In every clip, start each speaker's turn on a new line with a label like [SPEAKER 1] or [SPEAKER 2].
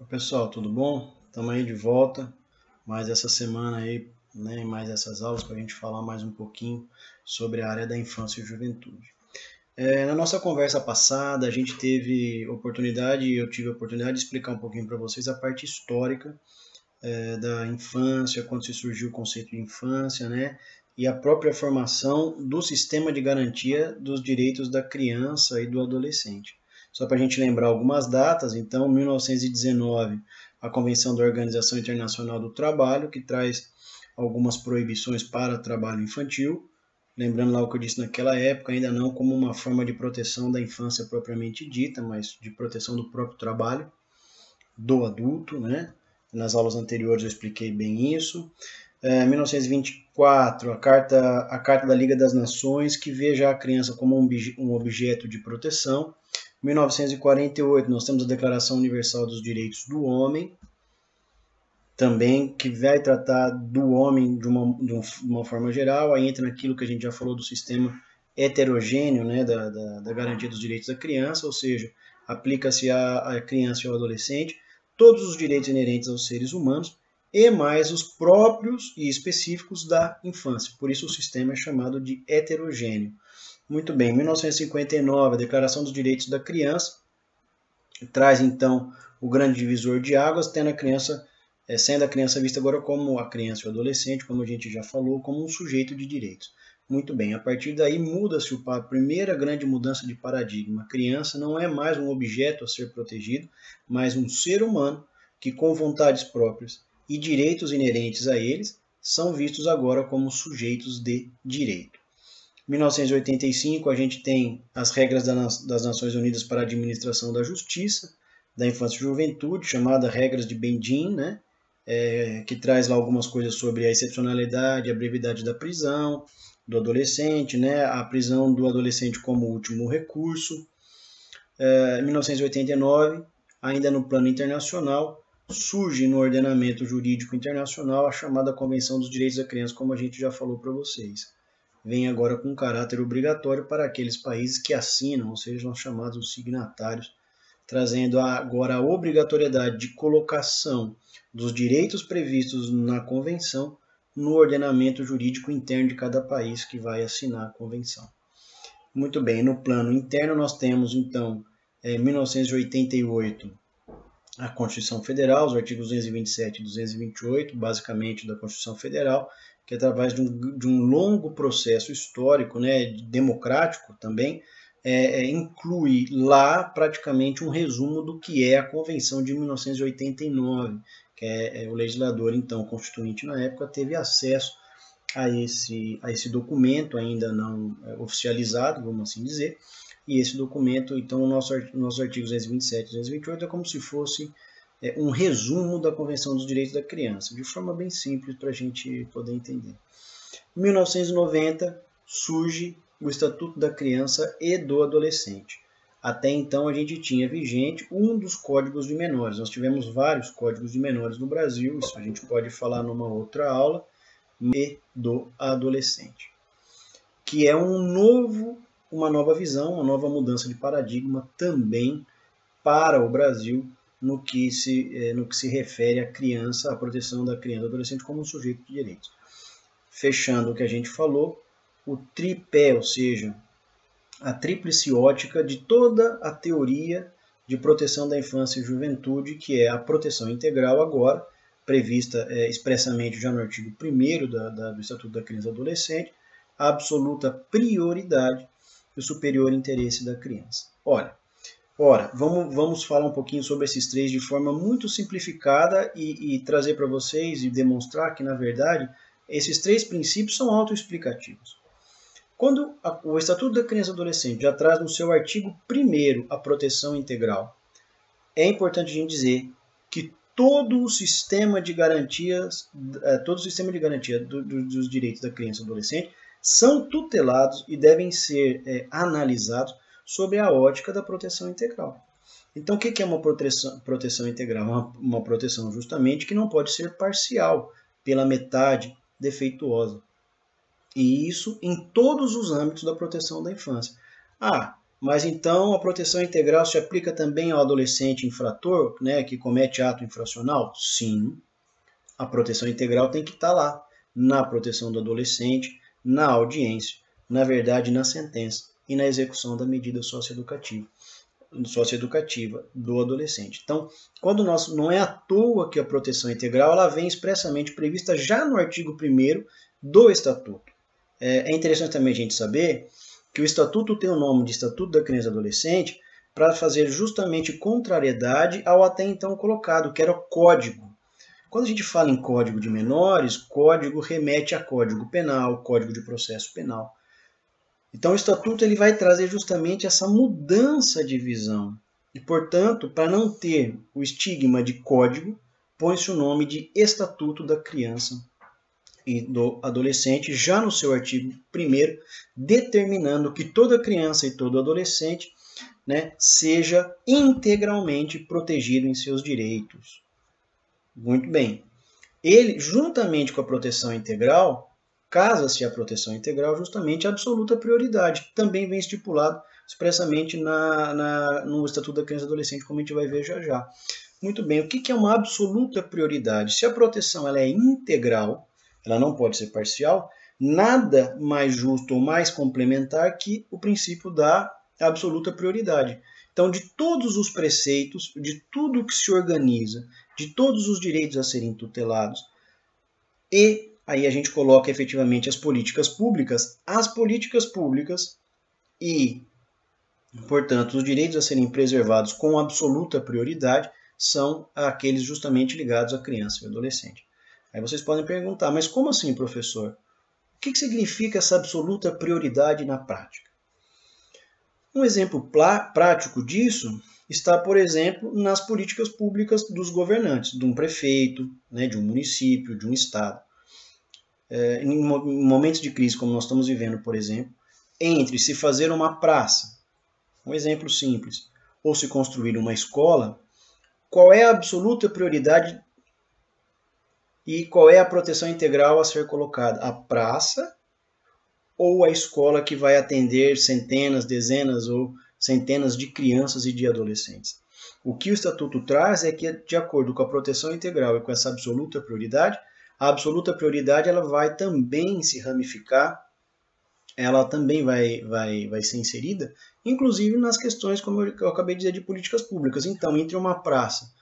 [SPEAKER 1] Oi, pessoal, tudo bom? Estamos aí de volta, mais essa semana aí, né, mais essas aulas para a gente falar mais um pouquinho sobre a área da infância e juventude. Na nossa conversa passada, a gente teve oportunidade, eu tive a oportunidade de explicar um pouquinho para vocês a parte histórica da infância, quando se surgiu o conceito de infância, né, e a própria formação do sistema de garantia dos direitos da criança e do adolescente. Só para a gente lembrar algumas datas, então, 1919, a Convenção da Organização Internacional do Trabalho, que traz algumas proibições para trabalho infantil. Lembrando lá o que eu disse naquela época, ainda não como uma forma de proteção da infância propriamente dita, mas de proteção do próprio trabalho, do adulto, né? Nas aulas anteriores eu expliquei bem isso. 1924, a Carta da Liga das Nações, que vê já a criança como um objeto de proteção. 1948, nós temos a Declaração Universal dos Direitos do Homem, também, que vai tratar do homem de uma forma geral. Aí entra naquilo que a gente já falou do sistema heterogêneo, né, da garantia dos direitos da criança, ou seja, aplica-se à criança e ao adolescente todos os direitos inerentes aos seres humanos e mais os próprios e específicos da infância. Por isso o sistema é chamado de heterogêneo. Muito bem, 1959, a Declaração dos Direitos da Criança traz então o grande divisor de águas, sendo a criança vista agora como a criança e o adolescente, como a gente já falou, como um sujeito de direitos. Muito bem, a partir daí muda-se a primeira grande mudança de paradigma. A criança não é mais um objeto a ser protegido, mas um ser humano que, com vontades próprias e direitos inerentes a eles, são vistos agora como sujeitos de direito. Em 1985, a gente tem as regras das Nações Unidas para a Administração da Justiça, da Infância e Juventude, chamada Regras de Bendim, né? Que traz lá algumas coisas sobre a excepcionalidade, a brevidade da prisão do adolescente, né? A prisão do adolescente como último recurso. Em 1989, ainda no plano internacional, surge no ordenamento jurídico internacional a chamada Convenção dos Direitos da Criança, como a gente já falou para vocês. Vem agora com caráter obrigatório para aqueles países que assinam, ou seja, os chamados signatários, trazendo agora a obrigatoriedade de colocação dos direitos previstos na Convenção no ordenamento jurídico interno de cada país que vai assinar a Convenção. Muito bem, no plano interno nós temos então, em 1988, a Constituição Federal, os artigos 227 e 228, basicamente da Constituição Federal, que através de um longo processo histórico, né, democrático também, inclui lá praticamente um resumo do que é a Convenção de 1989, que o legislador, então, constituinte na época, teve acesso a esse documento, ainda não oficializado, vamos assim dizer, e esse documento, então, nossos artigos 227 e 228 é como se fosse um resumo da Convenção dos Direitos da Criança, de forma bem simples para a gente poder entender. Em 1990 surge o Estatuto da Criança e do Adolescente. Até então a gente tinha vigente um dos códigos de menores. Nós tivemos vários códigos de menores no Brasil, isso a gente pode falar numa outra aula, e do adolescente, que é uma nova visão, uma nova mudança de paradigma também para o Brasil no que se refere à criança, à proteção da criança e do adolescente como um sujeito de direitos. Fechando o que a gente falou, o tripé, ou seja, a tríplice ótica de toda a teoria de proteção da infância e juventude, que é a proteção integral agora, prevista expressamente já no artigo 1º do Estatuto da Criança e do Adolescente, a absoluta prioridade e o superior interesse da criança. Ora, vamos falar um pouquinho sobre esses três de forma muito simplificada e trazer para vocês e demonstrar que, na verdade, esses três princípios são autoexplicativos. Quando o Estatuto da Criança e do Adolescente já traz no seu artigo 1º a proteção integral, é importante a gente dizer que todo o sistema de garantia dos direitos da criança e do adolescente são tutelados e devem ser analisados sob a ótica da proteção integral. Então, o que é uma proteção integral? Uma proteção justamente que não pode ser parcial, pela metade, defeituosa. E isso em todos os âmbitos da proteção da infância. mas então a proteção integral se aplica também ao adolescente infrator, né, que comete ato infracional? Sim, a proteção integral tem que estar lá, na proteção do adolescente, na audiência, na verdade na sentença e na execução da medida socioeducativa do adolescente. Então, quando não é à toa que a proteção integral ela vem expressamente prevista já no artigo 1º do Estatuto. É interessante também a gente saber que o Estatuto tem o nome de Estatuto da Criança e Adolescente para fazer justamente contrariedade ao até então colocado, que era o Código. Quando a gente fala em Código de Menores, Código remete a Código Penal, Código de Processo Penal. Então o Estatuto ele vai trazer justamente essa mudança de visão. E, portanto, para não ter o estigma de código, põe-se o nome de Estatuto da Criança e do Adolescente, já no seu artigo 1º, determinando que toda criança e todo adolescente, né, seja integralmente protegido em seus direitos. Muito bem. Ele, juntamente com a proteção integral, casa-se a proteção integral justamente a absoluta prioridade, que também vem estipulado expressamente no Estatuto da Criança e Adolescente, como a gente vai ver já já. Muito bem, o que é uma absoluta prioridade? Se a proteção ela é integral, ela não pode ser parcial, nada mais justo ou mais complementar que o princípio da absoluta prioridade. Então, de todos os preceitos, de tudo que se organiza, de todos os direitos a serem tutelados, e aí a gente coloca efetivamente as políticas públicas e, portanto, os direitos a serem preservados com absoluta prioridade são aqueles justamente ligados à criança e ao adolescente. Aí vocês podem perguntar, mas como assim, professor? O que significa essa absoluta prioridade na prática? Um exemplo prático disso está, por exemplo, nas políticas públicas dos governantes, de um prefeito, né, de um município, de um estado. Em momentos de crise como nós estamos vivendo, por exemplo, entre se fazer uma praça, um exemplo simples, ou se construir uma escola, qual é a absoluta prioridade e qual é a proteção integral a ser colocada? A praça ou a escola que vai atender centenas, dezenas ou centenas de crianças e de adolescentes? O que o Estatuto traz é que, de acordo com a proteção integral e com essa absoluta prioridade, a absoluta prioridade ela vai também se ramificar, ela também vai ser inserida, inclusive nas questões, como eu acabei de dizer, de políticas públicas. Então, entre uma praça,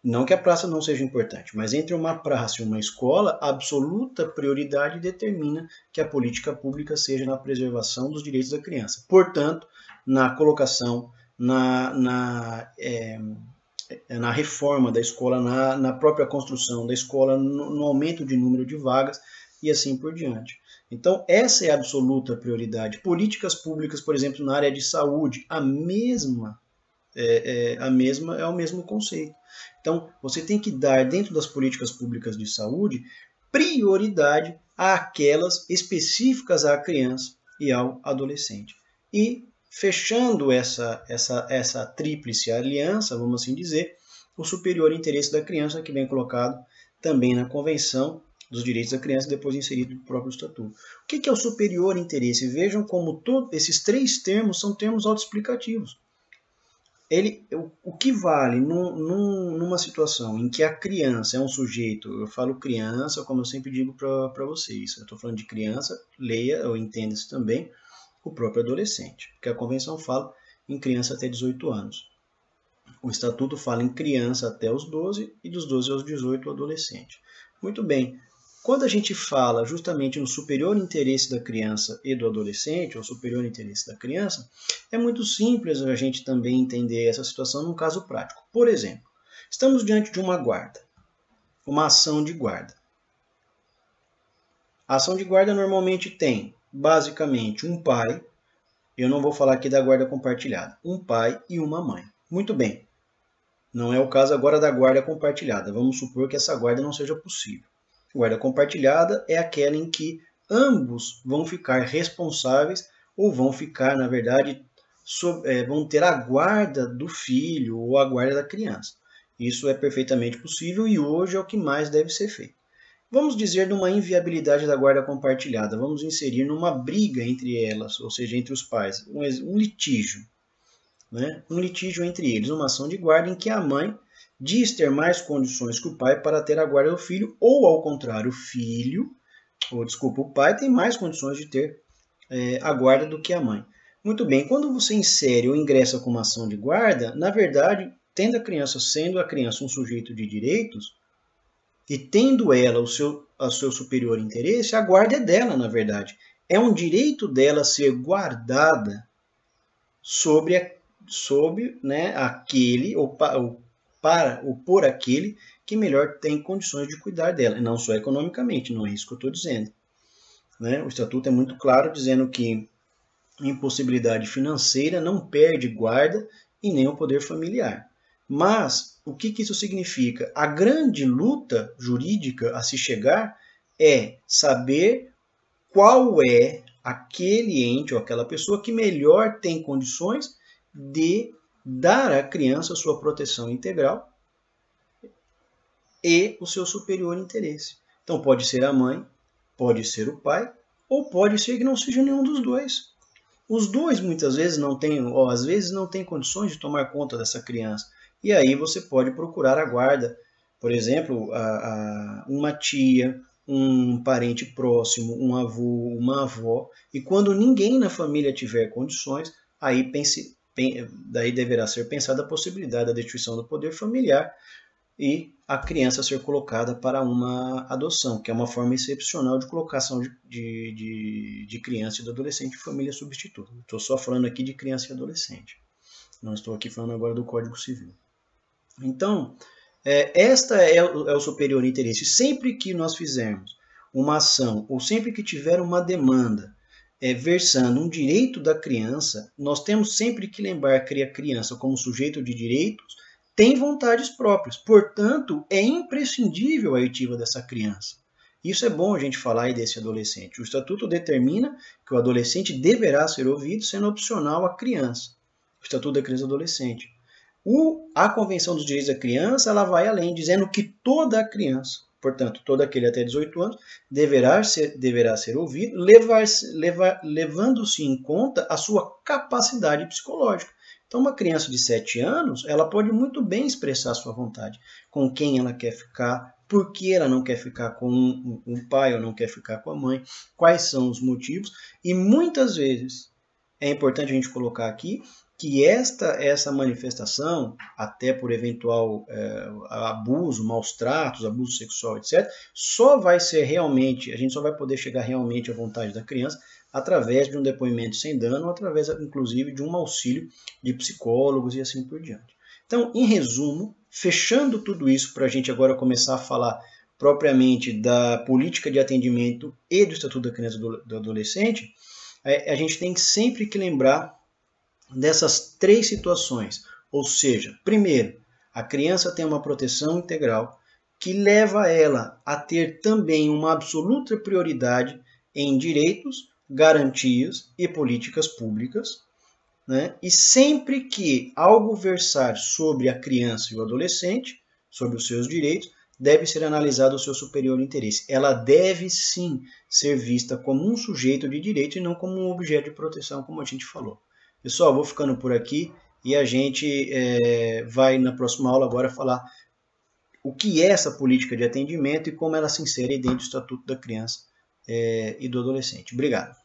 [SPEAKER 1] não que a praça não seja importante, mas entre uma praça e uma escola, a absoluta prioridade determina que a política pública seja na preservação dos direitos da criança. Portanto, na colocação, na reforma da escola, na própria construção da escola, no aumento de número de vagas e assim por diante. Então, essa é a absoluta prioridade. Políticas públicas, por exemplo, na área de saúde, é o mesmo conceito. Então, você tem que dar, dentro das políticas públicas de saúde, prioridade àquelas específicas à criança e ao adolescente. E, fechando essa tríplice aliança, vamos assim dizer, o superior interesse da criança, que vem colocado também na Convenção dos Direitos da Criança, depois inserido no próprio Estatuto. O que é o superior interesse? Vejam como esses três termos são termos autoexplicativos. O que vale numa situação em que a criança é um sujeito, eu falo criança, como eu sempre digo para vocês, eu estou falando de criança, leia ou entenda-se também o próprio adolescente, porque a Convenção fala em criança até 18 anos. O Estatuto fala em criança até os 12 e dos 12 aos 18 o adolescente. Muito bem, quando a gente fala justamente no superior interesse da criança e do adolescente, ou superior interesse da criança, é muito simples a gente também entender essa situação num caso prático. Por exemplo, estamos diante de uma guarda, uma ação de guarda. A ação de guarda normalmente tem, basicamente, um pai, eu não vou falar aqui da guarda compartilhada, um pai e uma mãe. Muito bem, não é o caso agora da guarda compartilhada, vamos supor que essa guarda não seja possível. Guarda compartilhada é aquela em que ambos vão ficar responsáveis ou vão ficar, na verdade, vão ter a guarda do filho ou a guarda da criança. Isso é perfeitamente possível e hoje é o que mais deve ser feito. Vamos dizer numa inviabilidade da guarda compartilhada, vamos inserir numa briga entre elas, ou seja, entre os pais, um litígio. né, um litígio entre eles, uma ação de guarda em que a mãe diz ter mais condições que o pai para ter a guarda do filho, ou ao contrário, o pai tem mais condições de ter a guarda do que a mãe. Muito bem, quando você insere ou ingressa com uma ação de guarda, na verdade, sendo a criança um sujeito de direitos, e tendo ela o seu superior interesse, a guarda é dela, na verdade. É um direito dela ser guardada sobre né, aquele, ou por aquele que melhor tem condições de cuidar dela, e não só economicamente, não é isso que eu estou dizendo. Né? O Estatuto é muito claro dizendo que impossibilidade financeira não perde guarda e nem o poder familiar. Mas o que isso significa? A grande luta jurídica a se chegar é saber qual é aquele ente ou aquela pessoa que melhor tem condições de dar à criança sua proteção integral e o seu superior interesse. Então pode ser a mãe, pode ser o pai, ou pode ser que não seja nenhum dos dois. Os dois muitas vezes não têm, ou às vezes não têm condições de tomar conta dessa criança. E aí você pode procurar a guarda, por exemplo, uma tia, um parente próximo, um avô, uma avó. E quando ninguém na família tiver condições, aí daí deverá ser pensada a possibilidade da destituição do poder familiar e a criança ser colocada para uma adoção, que é uma forma excepcional de colocação de criança e do adolescente em família substituta. Estou só falando aqui de criança e adolescente. Não estou aqui falando agora do Código Civil. Então, esta é o superior interesse. Sempre que nós fizermos uma ação, ou sempre que tiver uma demanda versando um direito da criança, nós temos sempre que lembrar que a criança, como sujeito de direitos, tem vontades próprias. Portanto, é imprescindível a oitiva dessa criança. Isso é bom a gente falar aí desse adolescente. O Estatuto determina que o adolescente deverá ser ouvido, sendo opcional a criança. O Estatuto da Criança e do Adolescente. A Convenção dos Direitos da Criança, ela vai além, dizendo que toda a criança, portanto, todo aquele até 18 anos, deverá ser ouvido, levando-se em conta a sua capacidade psicológica. Então, uma criança de 7 anos, ela pode muito bem expressar a sua vontade, com quem ela quer ficar, por que ela não quer ficar com um pai ou não quer ficar com a mãe, quais são os motivos, e muitas vezes é importante a gente colocar aqui que essa manifestação, até por eventual abuso, maus tratos, abuso sexual, etc., só vai ser realmente, a gente só vai poder chegar realmente à vontade da criança através de um depoimento sem dano, através, inclusive, de um auxílio de psicólogos e assim por diante. Então, em resumo, fechando tudo isso para a gente agora começar a falar propriamente da política de atendimento e do Estatuto da Criança e do Adolescente, a gente tem sempre que lembrar dessas 3 situações. Ou seja, primeiro, a criança tem uma proteção integral que leva ela a ter também uma absoluta prioridade em direitos, garantias e políticas públicas, né? E sempre que algo versar sobre a criança e o adolescente, sobre os seus direitos, deve ser analisado o seu superior interesse. Ela deve sim ser vista como um sujeito de direito e não como um objeto de proteção, como a gente falou. Pessoal, vou ficando por aqui e a gente vai na próxima aula agora falar o que é essa política de atendimento e como ela se insere dentro do Estatuto da Criança e do Adolescente. Obrigado.